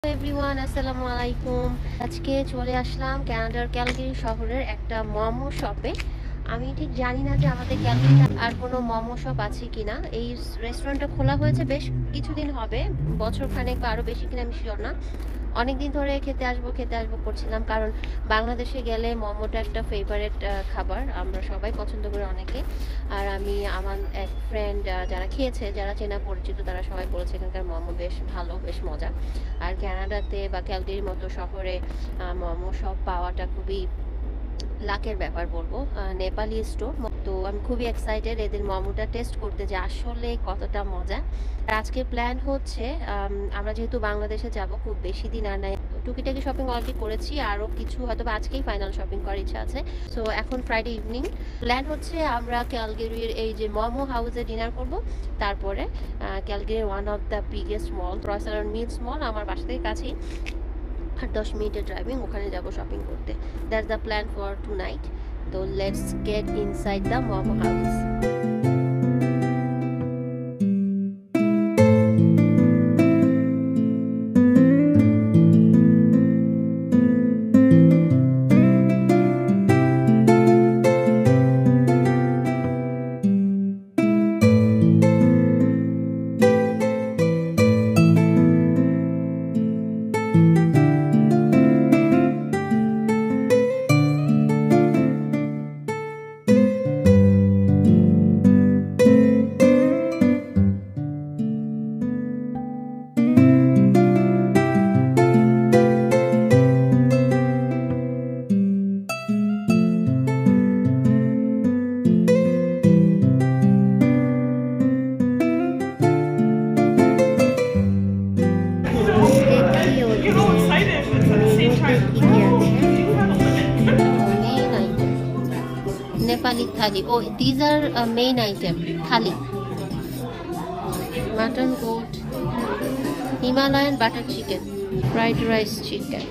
Everyone, আসসালামু আলাইকুম। আজকে চলে আসলাম কানাডার ক্যালগারি শহরের একটা মোমো শপে। আমি ঠিক জানি না যে আমাদের ক্যালগারিতে আর কোনো মোমো শপ আছে কিনা। এই রেস্টুরেন্টটা খোলা হয়েছে বেশ কিছুদিন হবে, বছর খানেক বা আরও বেশি কিনা আমি শিওর না। অনেক দিন ধরে খেতে আসবো করছিলাম, কারণ বাংলাদেশে গেলে মোমোটা একটা ফেভারিট খাবার, আমরা সবাই পছন্দ করি অনেকে। আর আমি আমার এক ফ্রেন্ড যারা খেয়েছে, যারা চেনা পরিচিত, তারা সবাই বলেছে এখানকার মোমো বেশ ভালো, বেশ মজা। আর কানাডাতে বা ক্যালগারির মতো শহরে মোমো শপ পাওয়াটা খুবই লাকের ব্যাপার বলবো। নেপালি স্টোর, তো আমি খুবই এক্সাইটেড এদের মোমোটা টেস্ট করতে, যে আসলে কতটা মজা। আর আজকে প্ল্যান হচ্ছে আমরা যেহেতু বাংলাদেশে যাব, খুব বেশি দিন আর নাই, টুকিটাকি শপিং অলরেডি করেছি, আরও কিছু হয়তো আজকেই ফাইনাল শপিং করার ইচ্ছা আছে। সো এখন ফ্রাইডে ইভিনিং প্ল্যান হচ্ছে আমরা ক্যালগারির এই যে মোমো হাউসে ডিনার করব। তারপরে ক্যালগারির one of the biggest mall, CrossIron Mills mall, আমার বাসা থেকে কাছেই, 8-10 মিনিটের ড্রাইভিং, ওখানে যাব শপিং করতে। That's the plan for tonight. তো let's get inside the momo house. Nepali thali. Oh, these are main item. Thali. Mutton goat, Himalayan butter chicken, fried rice chicken,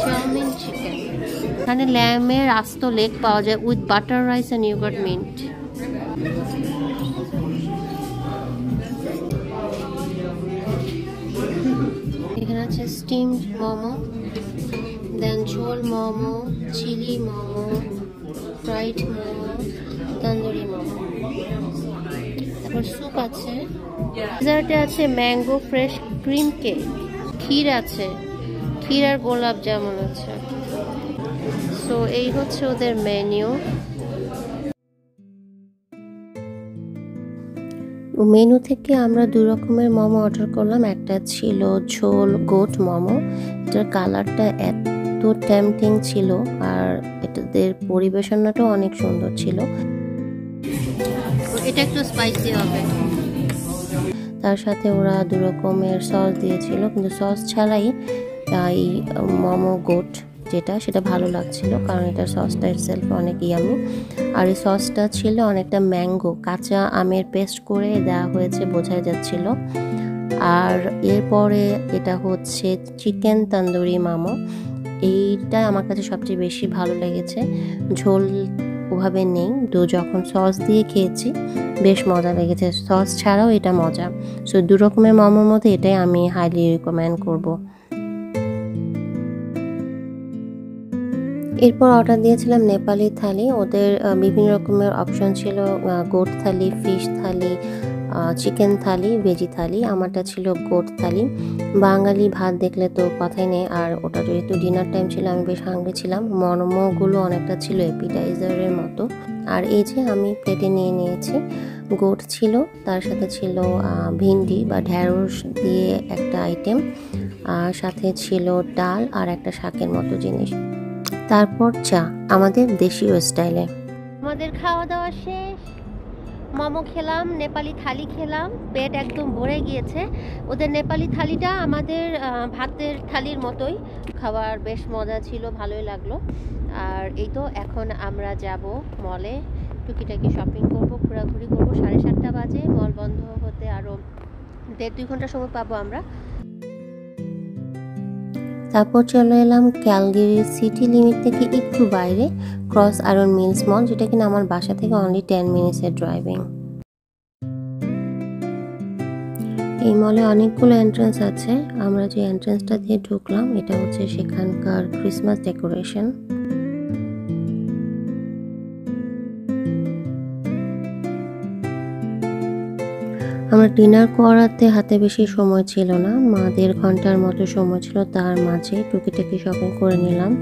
Chow-mein chicken. এখানে ল্যামের আস্ত leg পাওয়া যায় with butter rice and yoghurt mint. এখানে আছে steamed momo, then ঝোল momo, chilli momo, fried momo, tandoori momo, তারপর soup আছে, ডেজার্টে আছে ম্যাঙ্গো ফ্রেশ ক্রিম কেক, ক্ষীর আছে, ক্ষীর আর গোলাপ জামুন আছে। সো এই হচ্ছে ওদের মেনু। মেনু থেকে আমরা দুই রকমের মোমো অর্ডার করলাম। একটা ছিল ঝোল গোট মোমো, এটার কালারটা এত টেম্পটিং ছিল, আর এটাদের পরিবেশনাটাও অনেক সুন্দর ছিল। এটা একটু স্পাইসি হবে। তার সাথে ওরা দু রকমের সস দিয়েছিল, কিন্তু সস ছাড়াই এই মোমো গোট যেটা, সেটা ভালো লাগছিল, কারণ এটার সসটা ইটসেলফ অনেক ইয়ামি। আর এই সসটা ছিল অনেকটা ম্যাঙ্গো, কাঁচা আমের পেস্ট করে দেওয়া হয়েছে, বোঝাই যাচ্ছিল। আর এরপরে এটা হচ্ছে চিকেন তন্দুরি মোমো, এইটা আমার কাছে সবচেয়ে বেশি ভালো লেগেছে। ঝোল ওভাবে নেই, তো যখন সস দিয়ে খেয়েছি বেশ মজা লেগেছে, সস ছাড়াও এটা মজা। সো দু রকমের মোমোর মধ্যে এটাই আমি হাইলি রিকমেন্ড করব। এরপর অর্ডার দিয়েছিলাম নেপালি থালি। ওদের বিভিন্ন রকমের অপশন ছিল, গোট থালি, ফিশ থালি, চিকেন থালি, ভেজি থালি। আমারটা ছিল গোট থালি। বাঙালি ভাত দেখলে তো কথাই নেই, আর ওটা যেহেতু ডিনার টাইম ছিল, আমি বেশ হাঙ্গরি ছিলাম। মোমোগুলো অনেকটা ছিল অ্যাপিটাইজারের মতো। আর এই যে আমি প্লেটে নিয়ে নিয়েছি, গোট ছিল, তার সাথে ছিল ভিন্ডি বা ঢ্যাঁড়স দিয়ে একটা আইটেম, আর সাথে ছিল ডাল আর একটা শাকের মতো জিনিস, তারপর চা, আমাদের দেশীয় স্টাইলে। আমাদের খাওয়া দাওয়া শেষ, মোমো খেলাম, নেপালি থালি খেলাম, পেট একদম ভরে গিয়েছে। ওদের নেপালি থালিটা আমাদের ভাতের থালির মতোই, খাবার বেশ মজা ছিল, ভালোই লাগলো। আর এই তো এখন আমরা যাব মলে, টুকিটাকি শপিং করব, ঘোরাঘুরি করব। 7:30 বাজে, মল বন্ধ হতে আরও 1.5-2 ঘন্টা সময় পাবো আমরা। তারপর চলে এলাম ক্যালগারি সিটি লিমিট থেকে একটু বাইরে, ক্রস আয়রন মিলস মল, যেটা কিনা আমার বাসা থেকে অনলি 10 মিনিটসের ড্রাইভিং। এই মলে অনেকগুলো এন্ট্রান্স আছে। আমরা যে এন্ট্রান্সটা দিয়ে ঢুকলাম এটা হচ্ছে সেখানকার ক্রিসমাস ডেকোরেশন। আমরা ডিনার করাতে হাতে বেশি সময় ছিল না, 1.5 ঘন্টার মতো সময় ছিল, তার মাঝে টুকিটাকি শপিং করে নিলাম।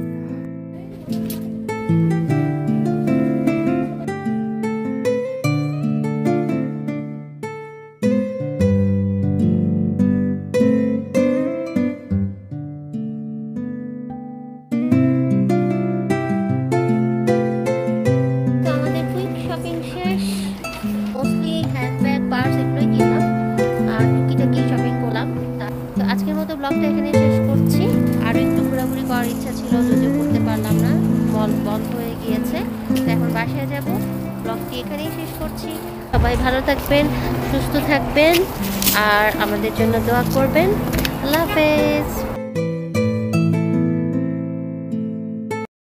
আজকের মতো ব্লগটা এখানে শেষ করছি। আরও একটু ঘোরাঘুরি করার ইচ্ছা ছিল, যদিও করতে পারলাম না, মল বন্ধ হয়ে গিয়েছে। তো এখন বাসায় যাব। ব্লগটি এখানেই শেষ করছি। সবাই ভালো থাকবেন, সুস্থ থাকবেন আর আমাদের জন্য দোয়া করবেন। আল্লাহ হাফেজ।